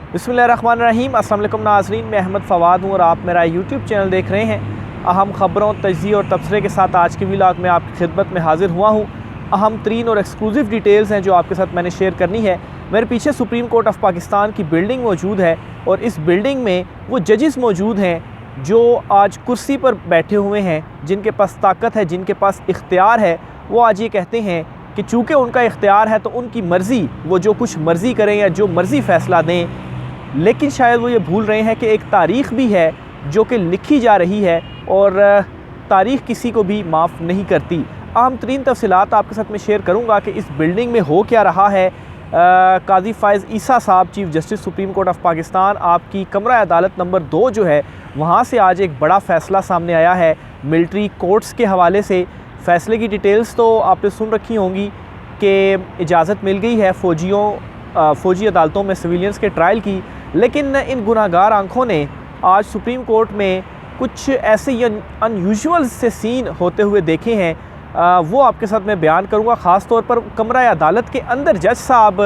बिस्मिल्लाहिर्रहमानिर्रहीम। अस्सलाम वालेकुम नाज़रीन, मैं अहमद फ़वाद हूँ और आप मेरा यूट्यूब चैनल देख रहे हैं। अहम ख़बरों, तजज़िये और तबसरे के साथ आज के व्लॉग में आपकी खिदमत में हाज़िर हुआ हूँ। अहम तरीन और एक्सक्लूसिव डिटेल्स हैं जो आपके साथ मैंने शेयर करनी है। मेरे पीछे सुप्रीम कोर्ट ऑफ़ पाकिस्तान की बिल्डिंग मौजूद है और इस बिल्डिंग में वो जजेस मौजूद हैं जो आज कुर्सी पर बैठे हुए हैं, जिनके पास ताकत है, जिनके पास इख्तियार है। वो आज ये कहते हैं कि चूँकि उनका इख्तियार है तो उनकी मर्ज़ी, वो जो कुछ मर्ज़ी करें या जो मर्ज़ी फ़ैसला दें। लेकिन शायद वो ये भूल रहे हैं कि एक तारीख़ भी है जो कि लिखी जा रही है और तारीख़ किसी को भी माफ़ नहीं करती। अहम तरीन तफसीलात आपके साथ मैं शेयर करूँगा कि इस बिल्डिंग में हो क्या रहा है। काज़ी फ़ाइज़ ईसा साहब, chief justice supreme court of Pakistan, आपकी कमरा अदालत नंबर 2 जो है, वहाँ से आज एक बड़ा फ़ैसला सामने आया है मिलिट्री कोर्ट्स के हवाले से। फ़ैसले की डिटेल्स तो आपने सुन रखी होंगी कि इजाज़त मिल गई है फ़ौजी अदालतों में सिविलियंस के ट्रायल की। लेकिन इन गुनाहगार आँखों ने आज सुप्रीम कोर्ट में कुछ ऐसे अनयूजुअल से सीन होते हुए देखे हैं। वो आपके साथ मैं बयान करूँगा। ख़ास तौर पर कमरा अदालत के अंदर जज साहब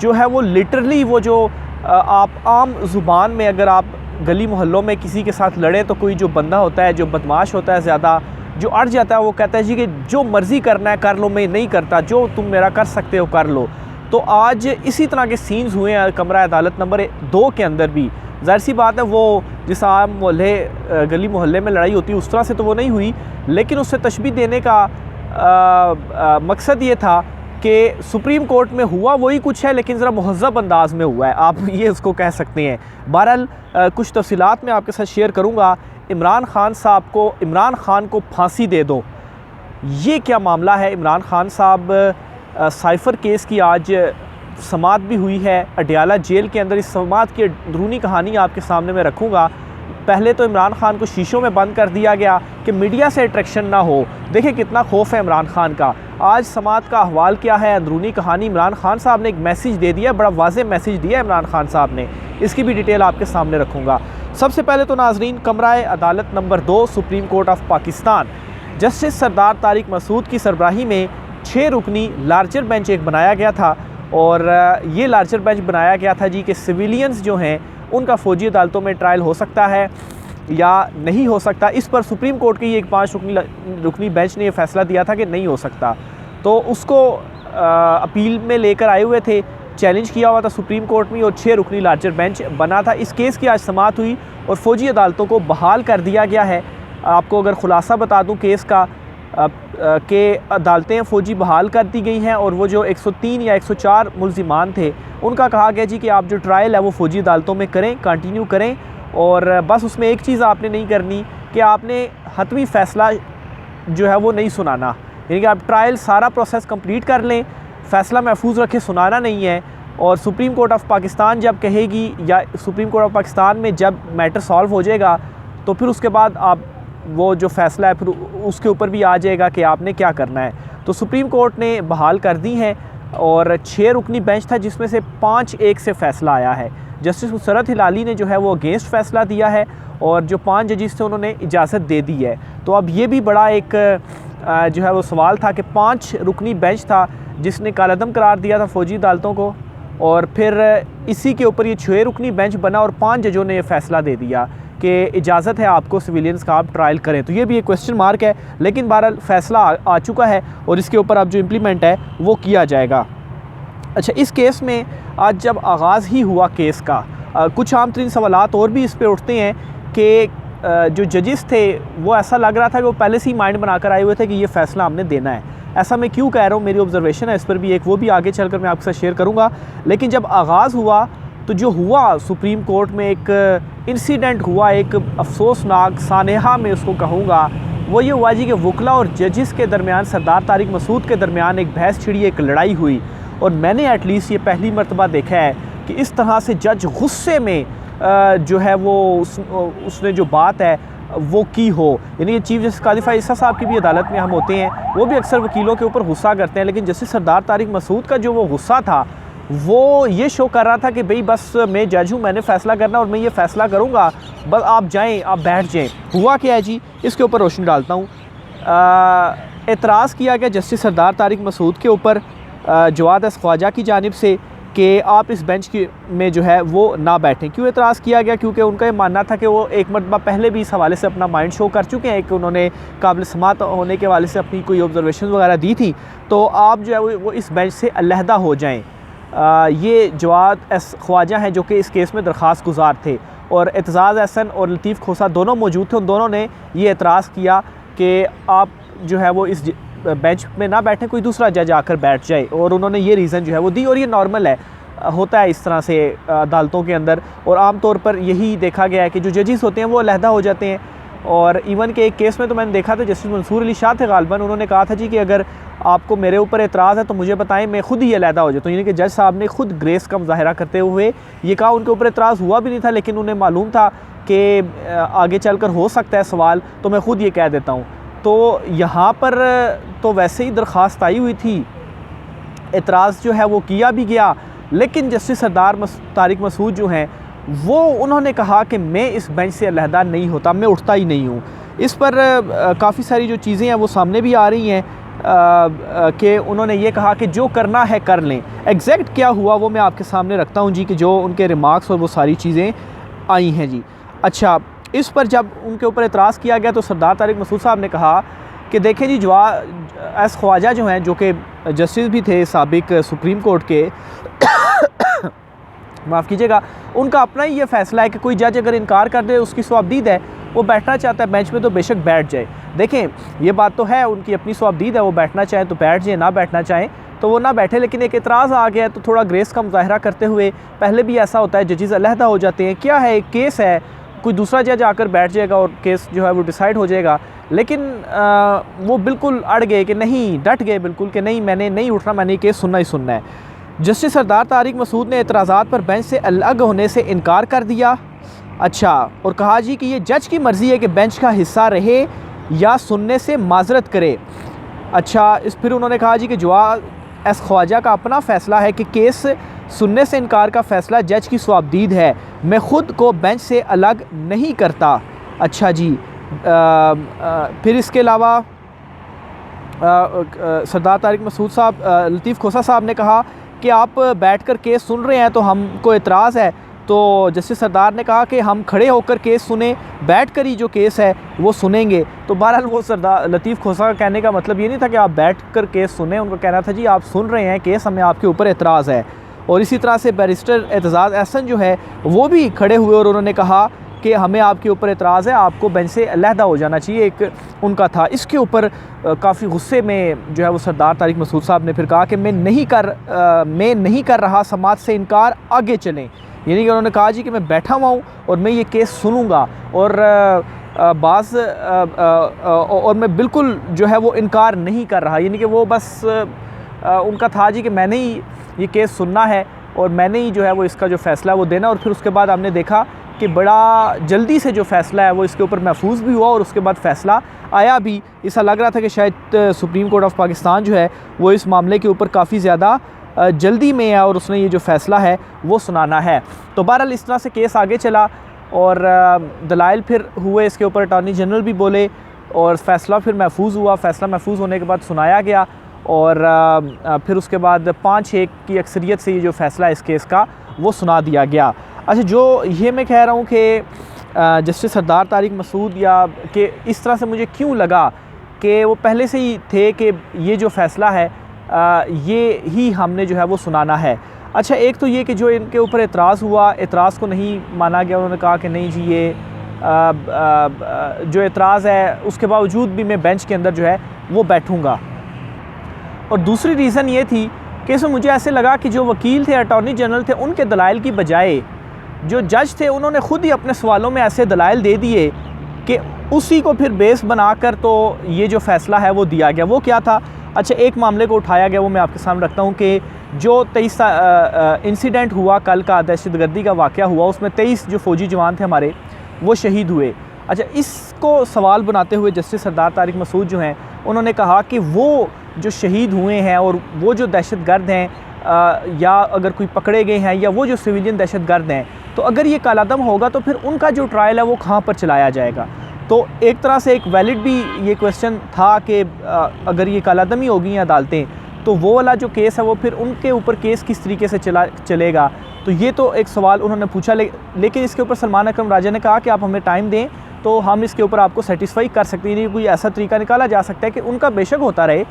जो है वो लिटरली वो जो आप आम ज़ुबान में अगर आप गली मोहल्लों में किसी के साथ लड़ें तो कोई जो बंदा होता है, जो बदमाश होता है, ज़्यादा जो अड़ जाता है, वो कहता है जी कि जो मर्ज़ी करना है कर लो, मैं नहीं करता, जो तुम मेरा कर सकते हो कर लो। तो आज इसी तरह के सीन्स हुए हैं कमरा अदालत नंबर 2 के अंदर भी। ज़ाहिर सी बात है वो जिस आम गली मोहल्ले में लड़ाई होती है उस तरह से तो वो नहीं हुई, लेकिन उससे तशबीह देने का मकसद ये था कि सुप्रीम कोर्ट में हुआ वही कुछ है लेकिन ज़रा महज़्ज़ब अंदाज में हुआ है, आप ये उसको कह सकते हैं। बहरहाल कुछ तफसीलात मैं आपके साथ शेयर करूँगा। इमरान खान को फांसी दे दो, ये क्या मामला है। इमरान खान साहब साइफ़र केस की आज समाअत भी हुई है अडियाला जेल के अंदर। इस समाअत की अंदरूनी कहानी आपके सामने मैं रखूँगा। पहले तो इमरान खान को शीशों में बंद कर दिया गया कि मीडिया से अट्रैक्शन ना हो। देखिए कितना खौफ है इमरान खान का। आज समाअत का अहवाल क्या है, अंदरूनी कहानी। इमरान खान साहब ने एक मैसेज दे दिया, बड़ा वाज़ेह मैसेज दिया इमरान खान साहब ने। इसकी भी डिटेल आपके सामने रखूँगा। सबसे पहले तो नाजरीन, कमरा अदालत नंबर 2 supreme court of Pakistan, justice Sardar Tariq Masood की सरबराही में 6 रुकनी लार्जर बेंच एक बनाया गया था। और ये लार्जर बेंच बनाया गया था जी कि सिविलियंस जो हैं उनका फ़ौजी अदालतों में ट्रायल हो सकता है या नहीं हो सकता। इस पर सुप्रीम कोर्ट की एक 5 रुकनी बेंच ने ये फ़ैसला दिया था कि नहीं हो सकता। तो उसको अपील में लेकर आए हुए थे, चैलेंज किया हुआ था सुप्रीम कोर्ट में और 6 रुकनी लार्जर बेंच बना था। इस केस की आज समाअत हुई और फ़ौजी अदालतों को बहाल कर दिया गया है। आपको अगर ख़ुलासा बता दूँ केस का के अदालतें फ़ौजी बहाल कर दी गई हैं और वो जो 103 या 104 मुल्ज़िमान थे उनका कहा गया जी कि आप जो ट्रायल है वो फ़ौजी अदालतों में करें, कंटिन्यू करें। और बस उसमें एक चीज़ आपने नहीं करनी कि आपने हतमी फ़ैसला जो है वो नहीं सुनाना, यानी कि आप ट्रायल सारा प्रोसेस कंप्लीट कर लें, फ़ैसला महफूज रखें, सुनाना नहीं है। और सुप्रीम कोर्ट ऑफ़ पाकिस्तान जब कहेगी या सुप्रीम कोर्ट ऑफ़ पाकिस्तान में जब मैटर सॉल्व हो जाएगा तो फिर उसके बाद आप वो जो फ़ैसला है फिर उसके ऊपर भी आ जाएगा कि आपने क्या करना है। तो सुप्रीम कोर्ट ने बहाल कर दी हैं और 6 रुकनी बेंच था जिसमें से 5-1 से फ़ैसला आया है। जस्टिस मुसर्रत हिलाली ने जो है वो अगेंस्ट फ़ैसला दिया है और जो 5 जजिस थे उन्होंने इजाज़त दे दी है। तो अब ये भी बड़ा एक जो है वो सवाल था कि 5 रुकनी बेंच था जिसने कालअदम करार दिया था फ़ौजी अदालतों को और फिर इसी के ऊपर ये 6 रुकनी बेंच बना और 5 जजों ने ये फ़ैसला दे दिया कि इजाज़त है आपको सिविलियंस का, आप ट्रायल करें। तो ये भी एक क्वेश्चन मार्क है, लेकिन बहरहाल फ़ैसला आ चुका है और इसके ऊपर अब जो इम्प्लीमेंट है वो किया जाएगा। अच्छा, इस केस में आज जब आगाज़ ही हुआ केस का, कुछ आम तरीन सवालात और भी इस पे उठते हैं कि जो जजेस थे वो ऐसा लग रहा था कि वो पहले से ही माइंड बनाकर आए हुए थे कि ये फ़ैसला हमने देना है। ऐसा मैं क्यों कह रहा हूँ, मेरी ऑब्जर्वेशन है इस पर भी एक, वो भी आगे चलकर मैं आपके साथ शेयर करूँगा। लेकिन जब आगाज़ हुआ तो जो हुआ सुप्रीम कोर्ट में एक इंसिडेंट हुआ, एक अफसोसनाक सानेहा में उसको कहूँगा, वो ये हुआ जी कि वकला और जजेस के दरमियान, सरदार तारिक मसूद के दरमियान एक बहस छिड़ी, एक लड़ाई हुई। और मैंने एटलीस्ट ये पहली मरतबा देखा है कि इस तरह से जज गुस्से में जो है वो उसने जो बात है वो की हो। यानी कि चीफ जस्टिस काज़ी फ़ाइज़ ईसा साहब की भी अदालत में हम होते हैं, वो भी अक्सर वकीलों के ऊपर गुस्सा करते हैं, लेकिन जस्टिस सरदार तारिक मसूद का जो वो गुस्सा था वो ये शो कर रहा था कि भाई बस मैं जज हूँ, मैंने फ़ैसला करना और मैं ये फ़ैसला करूँगा, बस आप जाएं, आप बैठ जाएं। हुआ क्या है जी, इसके ऊपर रोशनी डालता हूँ। एतराज़ किया गया जस्टिस सरदार तारिक मसूद के ऊपर जवाद ख्वाजा की जानिब से कि आप इस बेंच की में जो है वो ना बैठें। क्यों एतराज़ किया गया? क्योंकि उनका ये मानना था कि वो एक मरतबा पहले भी इस हवाले से अपना माइंड शो कर चुके हैं कि उन्होंने काबिल समात होने के हवाले से अपनी कोई ऑब्जर्वेशन वगैरह दी थी, तो आप जो है वो इस बेंच से अलहदा हो जाएँ। ये जवाद एस ख्वाजा हैं जो कि इस केस में दरख्वास्त गुजार थे, और एतजाज़ अहसन और लतीफ़ खोसा दोनों मौजूद थे। उन दोनों ने ये एतराज़ किया कि आप जो है वो इस बेंच में ना बैठें, कोई दूसरा जज आकर बैठ जाए, और उन्होंने ये रीज़न जो है वो दी। और ये नॉर्मल है, होता है इस तरह से अदालतों के अंदर, और आम तौर पर यही देखा गया है कि जो जजेस होते हैं वो अलहदा हो जाते हैं। और इवन के एक केस में तो मैंने देखा था, जस्टिस मंसूर अली शाह थे गालिबन, उन्होंने कहा था जी कि अगर आपको मेरे ऊपर एतराज़ है तो मुझे बताएं, मैं खुद ही अलहदा हो जाता हूँ। यानी कि जज साहब ने खुद ग्रेस का मुजाहरा करते हुए ये कहा। उनके ऊपर एतराज़ हुआ भी नहीं था, लेकिन उन्हें मालूम था कि आगे चलकर हो सकता है सवाल, तो मैं खुद ये कह देता हूँ। तो यहाँ पर तो वैसे ही दरख्वास्त आई हुई थी, एतराज़ जो है वो किया भी गया, लेकिन जस्टिस सरदार तारिक मसूद जो हैं वो उन्होंने कहा कि मैं इस बेंच से अलहदा नहीं होता, मैं उठता ही नहीं हूँ। इस पर काफ़ी सारी जो चीज़ें हैं वो सामने भी आ रही हैं कि उन्होंने ये कहा कि जो करना है कर लें। एग्जैक्ट क्या हुआ वो मैं आपके सामने रखता हूँ जी, कि जो उनके रिमार्क्स और वो सारी चीज़ें आई हैं जी। अच्छा, इस पर जब उनके ऊपर एतराज़ किया गया तो सरदार तारिक मसूद साहब ने कहा कि देखें जी, जवाद एस ख्वाजा जो हैं, जो कि जस्टिस भी थे साबिक सुप्रीम कोर्ट के माफ़ कीजिएगा, उनका अपना ही ये फ़ैसला है कि कोई जज अगर इनकार कर दे, उसकी स्वाबदीद है, वो बैठना चाहता है बेंच में तो बेशक बैठ जाए। देखें, ये बात तो है, उनकी अपनी स्वाबदीद है, वो बैठना चाहें तो बैठ जाए, ना बैठना चाहें तो वो ना बैठे। लेकिन एक एतराज़ आ गया तो थोड़ा ग्रेस का मुजाहरा करते हुए, पहले भी ऐसा होता है जजेस अलहदा हो जाते हैं। क्या है, एक केस है, कोई दूसरा जज आकर बैठ जाएगा और केस जो है वो डिसाइड हो जाएगा। लेकिन वो बिल्कुल अड़ गए कि नहीं, डट गए बिल्कुल कि नहीं, मैंने नहीं उठना, मैंने ये केस सुनना ही सुनना है। जस्टिस सरदार तारिक मसूद ने एतराज़ात पर बेंच से अलग होने से इनकार कर दिया। अच्छा, और कहा जी कि ये जज की मर्ज़ी है कि बेंच का हिस्सा रहे या सुनने से माजरत करे। अच्छा, फिर उन्होंने कहा जी कि जवाद एस ख्वाजा का अपना फ़ैसला है कि केस सुनने से इनकार का फ़ैसला जज की स्वाबदीद है, मैं ख़ुद को बेंच से अलग नहीं करता। अच्छा जी, फिर इसके अलावा सरदार तारिक मसूद साहब, लतीफ़ खोसा साहब ने कहा कि आप बैठकर केस सुन रहे हैं तो हमको एतराज़ है। तो जस्टिस सरदार ने कहा कि हम खड़े होकर केस सुने, बैठकर ही जो केस है वो सुनेंगे। तो बहरहाल वो सरदार लतीफ़ खोसा का कहने का मतलब ये नहीं था कि आप बैठकर केस सुने, उनका कहना था जी आप सुन रहे हैं केस, हमें आपके ऊपर एतराज़ है। और इसी तरह से बैरिस्टर एतजाज़ अहसन जो है वो भी खड़े हुए और उन्होंने कहा कि हमें आपके ऊपर एतराज़ है, आपको बेंच से अलहदा हो जाना चाहिए, एक उनका था। इसके ऊपर काफ़ी गुस्से में जो है वो सरदार तारिक मसूद साहब ने फिर कहा कि मैं नहीं कर रहा समात से इनकार, आगे चलें। यानी कि उन्होंने कहा जी कि मैं बैठा हुआ हूँ और मैं ये केस सुनूंगा, और और मैं बिल्कुल जो है वो इनकार नहीं कर रहा। यानी कि वो बस उनका था जी कि मैंने ही ये केस सुनना है और मैंने ही जो है वो इसका जो फ़ैसला वो देना। और फिर उसके बाद हमने देखा कि बड़ा जल्दी से जो फ़ैसला है वो इसके ऊपर महफूज भी हुआ और उसके बाद फ़ैसला आया भी। ऐसा लग रहा था कि शायद सुप्रीम कोर्ट ऑफ पाकिस्तान जो है वो इस मामले के ऊपर काफ़ी ज़्यादा जल्दी में है और उसने ये जो फ़ैसला है वो सुनाना है। तो बहरहाल इस तरह से केस आगे चला और दलाइल फिर हुए इसके ऊपर, अटॉर्नी जनरल भी बोले और फ़ैसला फिर महफूज हुआ। फ़ैसला महफूज होने के बाद सुनाया गया और फिर उसके बाद 5-1 की अक्सरियत से ये जो फ़ैसला इस केस का वो सुना दिया गया। अच्छा, जो ये मैं कह रहा हूँ कि जस्टिस सरदार तारिक मसूद या कि इस तरह से मुझे क्यों लगा कि वो पहले से ही थे कि ये जो फ़ैसला है ये ही हमने जो है वो सुनाना है। अच्छा, एक तो ये कि जो इनके ऊपर एतराज़ हुआ, एतराज़ को नहीं माना गया। उन्होंने कहा कि नहीं जी, ये जो एतराज़ है उसके बावजूद भी मैं बेंच के अंदर जो है वो बैठूँगा। और दूसरी रीज़न ये थी कि इसमें मुझे ऐसे लगा कि जो वकील थे, अटॉर्नी जनरल थे, उनके दलाइल की बजाय जो जज थे उन्होंने ख़ुद ही अपने सवालों में ऐसे दलाइल दे दिए कि उसी को फिर बेस बनाकर तो ये जो फ़ैसला है वो दिया गया। वो क्या था? अच्छा, एक मामले को उठाया गया, वो मैं आपके सामने रखता हूँ कि जो 23 इंसिडेंट हुआ कल का, दहशतगर्दी का वाक़या हुआ, उसमें 23 जो फ़ौजी जवान थे हमारे वो शहीद हुए। अच्छा, इसको सवाल बनाते हुए जस्टिस सरदार तारिक मसूद जो हैं उन्होंने कहा कि वो जो शहीद हुए हैं और वो जो दहशतगर्द हैं या अगर कोई पकड़े गए हैं या वो जो सिविलियन दहशतगर्द हैं, तो अगर ये कालादम होगा तो फिर उनका जो ट्रायल है वो कहाँ पर चलाया जाएगा। तो एक तरह से एक वैलिड भी ये क्वेश्चन था कि अगर ये कालादमी होगी हैं अदालतें तो वो वाला जो केस है वो फिर उनके ऊपर केस किस तरीके से चलेगा। तो ये तो एक सवाल उन्होंने पूछा, लेकिन इसके ऊपर सलमान अकरम राजा ने कहा कि आप हमें टाइम दें तो हम इसके ऊपर आपको सेटिस्फाई कर सकते हैं। कोई ऐसा तरीका निकाला जा सकता है कि उनका बेशक होता रहे,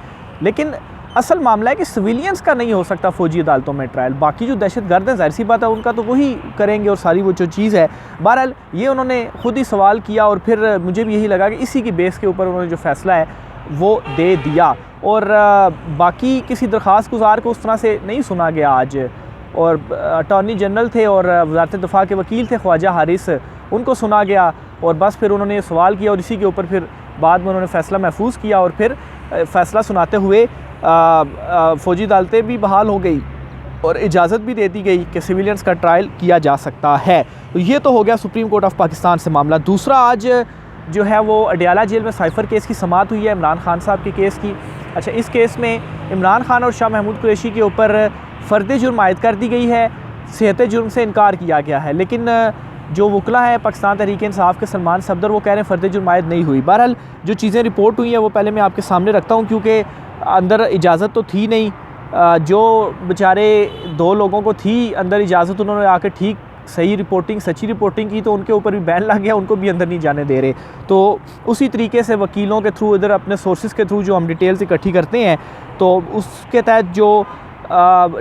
लेकिन असल मामला है कि सिविलियंस का नहीं हो सकता फ़ौजी अदालतों में ट्रायल। बाकी जो दहशतगर्द हैं, ज़ाहिर सी बात है उनका तो वही करेंगे और सारी वो जो चीज़ है। बहरहाल ये उन्होंने ख़ुद ही सवाल किया और फिर मुझे भी यही लगा कि इसी की बेस के ऊपर उन्होंने जो फ़ैसला है वो दे दिया। और बाकी किसी दरख्वास्त गुजार को उस तरह से नहीं सुना गया आज। और अटॉर्नी जनरल थे और वज़ारत दिफा के वकील थे ख्वाजा हारिस, उनको सुना गया और बस फिर उन्होंने सवाल किया और इसी के ऊपर फिर बाद में उन्होंने फ़ैसला महफूज किया और फिर फ़ैसला सुनाते हुए फ़ौजी अदालतें भी बहाल हो गई और इजाज़त भी दे दी गई कि सिविलियंस का ट्रायल किया जा सकता है। तो ये तो हो गया सुप्रीम कोर्ट ऑफ पाकिस्तान से मामला। दूसरा आज जो है वो अडियाला जेल में साइफ़र केस की समाअत हुई है इमरान खान साहब के केस की। अच्छा, इस केस में इमरान खान और शाह महमूद कुरैशी के ऊपर फ़र्द जुर्म आयद कर दी गई है, सेहत जुर्म से इनकार किया गया है। लेकिन जो वकला है पाकिस्तान तहरीक इंसाफ के सलमान सफदर, वो कह रहे हैं फ़र्द जुर्म आयद नहीं हुई। बहरहाल जो चीज़ें रिपोर्ट हुई हैं वो पहले मैं आपके सामने रखता हूँ, क्योंकि अंदर इजाज़त तो थी नहीं। जो बेचारे 2 लोगों को थी अंदर इजाज़त, उन्होंने आकर ठीक सही रिपोर्टिंग, सच्ची रिपोर्टिंग की, तो उनके ऊपर भी बैन लग गया, उनको भी अंदर नहीं जाने दे रहे। तो उसी तरीके से वकीलों के थ्रू, इधर अपने सोर्सेज के थ्रू जो हम डिटेल्स इकट्ठी करते हैं, तो उसके तहत जो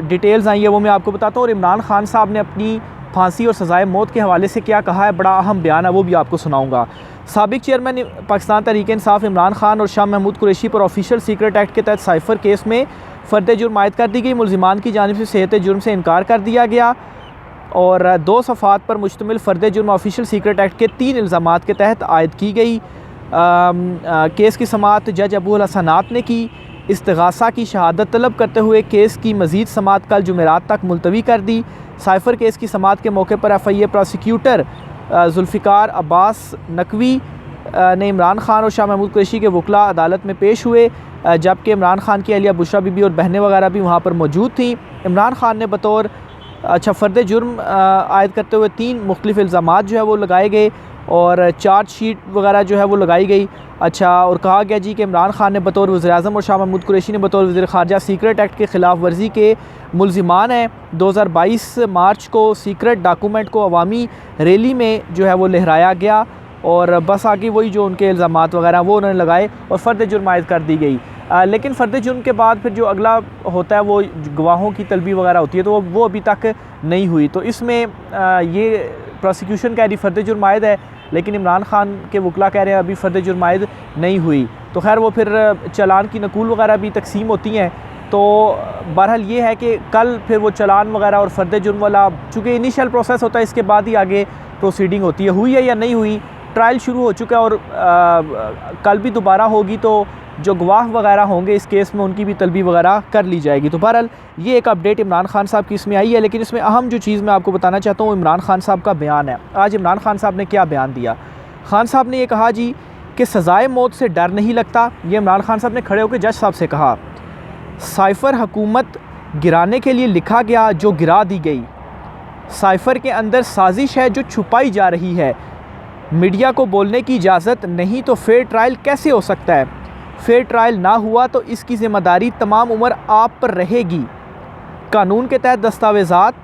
डिटेल्स आई है वो मैं आपको बताता हूँ। और इमरान खान साहब ने अपनी फांसी और सज़ाए मौत के हवाले से क्या कहा है, बड़ा अहम बयान है, वो भी आपको सुनाऊँगा। साबिक चेयरमैन पाकिस्तान तहरीक इंसाफ इमरान खान और शाह महमूद कुरैशी पर ऑफिशियल सीक्रेट एक्ट के तहत साइफ़र केस में फ़र्द जुर्म आयद कर दी गई। मुलजिमान की जानिब से सेहत जुर्म से इनकार कर दिया गया और 2 सफ़ात पर मुश्तमिल फ़र्द जुर्म ऑफिशियल सीक्रेट एक्ट के 3 इल्ज़ामात के तहत आयद की गई। केस की समाअत जज अबू हसनात ने की। इस्तिग़ासा की शहादत तलब करते हुए केस की मज़ीद समाअत कल जुमेरात तक मुलतवी कर दी। साइफ़र केस की समाअत के मौके पर FIA प्रोसिक्यूटर जुल्फ़िकार अब्बास नकवी ने इमरान खान और शाह महमूद कुरैशी के वकला अदालत में पेश हुए, जबकि इमरान खान की अहलिया बुशरा बीबी और बहनें वगैरह भी वहाँ पर मौजूद थीं। इमरान खान ने बतौर फ़र्द जुर्म आयद करते हुए 3 मुख्तलिफ़ इल्ज़ामात जो है वो लगाए गए और चार्जशीट वगैरह जो है वो लगाई गई। अच्छा, और कहा गया जी कि इमरान खान ने बतौर वज़ीर-ए-आज़म और शाह महमूद कुरैशी ने बतौर वज़ीर ख़ारजा सीक्रेट एक्ट के ख़िलाफ़ वर्जी के मुलजिमान हैं। 2022 मार्च को सीक्रेट डॉक्यूमेंट को अवामी रैली में जो है वो लहराया गया और बस आगे वही जो उनके इल्ज़ामात वगैरह वो उन्होंने लगाए और फ़र्द जुर्म आयद कर दी गई। लेकिन फ़र्द जुर्म के बाद फिर जो अगला होता है वो गवाहों की तलबी वगैरह होती है, तो वो अभी तक नहीं हुई। तो इसमें ये प्रोसिक्यूशन कह रही फ़र्द जुर्म आयद है, लेकिन इमरान खान के वकला कह रहे हैं अभी फ़र्द जुर्म आयद नहीं हुई। तो खैर वो फिर चालान की नकूल वगैरह भी तकसीम होती हैं। तो बहरहाल ये है कि कल फिर वो चालान वगैरह और फ़र्द जुर्म वाला, चूँकि इनिशियल प्रोसेस होता है, इसके बाद ही आगे प्रोसीडिंग होती है। हुई है या नहीं हुई, ट्रायल शुरू हो चुका है और कल भी दोबारा होगी, तो जो गवाह वगैरह होंगे इस केस में उनकी भी तलबी वगैरह कर ली जाएगी। तो बहरहाल ये एक अपडेट इमरान खान साहब की इसमें आई है। लेकिन इसमें अहम जो चीज़ मैं आपको बताना चाहता हूँ इमरान खान साहब का बयान है। आज इमरान खान साहब ने क्या बयान दिया। खान साहब ने ये कहा जी कि सज़ाए मौत से डर नहीं लगता। ये इमरान खान साहब ने खड़े होकर जज साहब से कहा। साइफ़र हुकूमत गिराने के लिए लिखा गया जो गिरा दी गई। साइफ़र के अंदर साजिश है जो छुपाई जा रही है। मीडिया को बोलने की इजाज़त नहीं तो फेयर ट्रायल कैसे हो सकता है। फेयर ट्रायल ना हुआ तो इसकी ज़िम्मेदारी तमाम उम्र आप पर रहेगी। कानून के तहत दस्तावेज़ात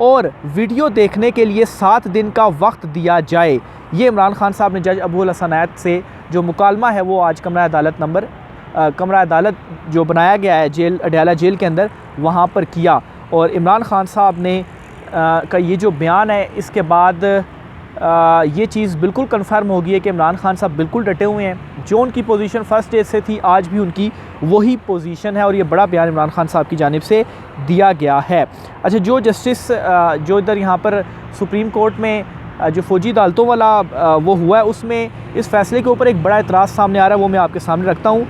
और वीडियो देखने के लिए 7 दिन का वक्त दिया जाए। ये इमरान खान साहब ने जज अबू हसनात से जो मुकालमा है वो आज कमरा अदालत जो बनाया गया है जेल अडियाला जेल के अंदर वहाँ पर किया। और इमरान खान साहब ने का ये जो बयान है, इसके बाद ये चीज़ बिल्कुल कन्फर्म हो गई है कि इमरान खान साहब बिल्कुल डटे हुए हैं। जो उनकी पोजीशन फर्स्ट डे से थी आज भी उनकी वही पोजीशन है और ये बड़ा बयान इमरान खान साहब की जानिब से दिया गया है। अच्छा, जो जस्टिस जो इधर यहाँ पर सुप्रीम कोर्ट में जो फ़ौजी अदालतों वाला वो हुआ है, उसमें इस फ़ैसले के ऊपर एक बड़ा एतराज़ सामने आ रहा है, वो मैं आपके सामने रखता हूँ।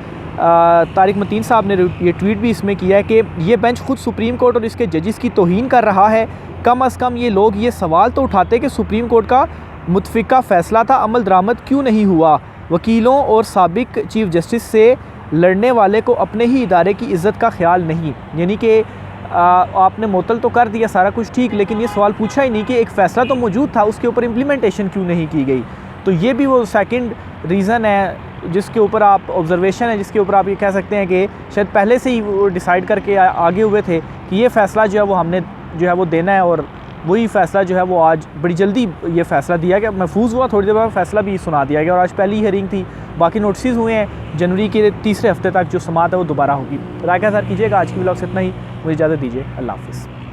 तारिक मतीन साहब ने ये ट्वीट भी इसमें किया है कि ये बेंच खुद सुप्रीम कोर्ट और इसके जजेस की तौहीन कर रहा है। कम अज़ कम ये लोग ये सवाल तो उठाते कि सुप्रीम कोर्ट का मुतफ़िका फ़ैसला था, अमल दरामद क्यों नहीं हुआ। वकीलों और साबिक चीफ जस्टिस से लड़ने वाले को अपने ही इदारे की इज़्ज़त का ख्याल नहीं। यानी कि आपने मुअत्तल तो कर दिया सारा कुछ ठीक, लेकिन ये सवाल पूछा ही नहीं कि एक फ़ैसला तो मौजूद था, उसके ऊपर इम्प्लीमेंटेशन क्यों नहीं की गई। तो ये भी वो सेकंड रीज़न है जिसके ऊपर आप ऑब्जर्वेशन है, जिसके ऊपर आप ये कह सकते हैं कि शायद पहले से ही वो डिसाइड करके आगे हुए थे कि ये फ़ैसला जो है वो हमने जो है वो देना है, और वही फ़ैसला जो है वो आज बड़ी जल्दी ये फ़ैसला दिया गया। महफूज हुआ, थोड़ी देर बाद फ़ैसला भी सुना दिया गया और आज पहली हियरिंग थी। बाकी नोटिस हुए हैं, जनवरी के तीसरे हफ्ते तक जो समाअत है वो दोबारा होगी। राय का इज़हार कीजिएगा। आज की व्लॉग से इतना ही, मुझे इजाज़त दीजिए। अल्लाह हाफ़िज़।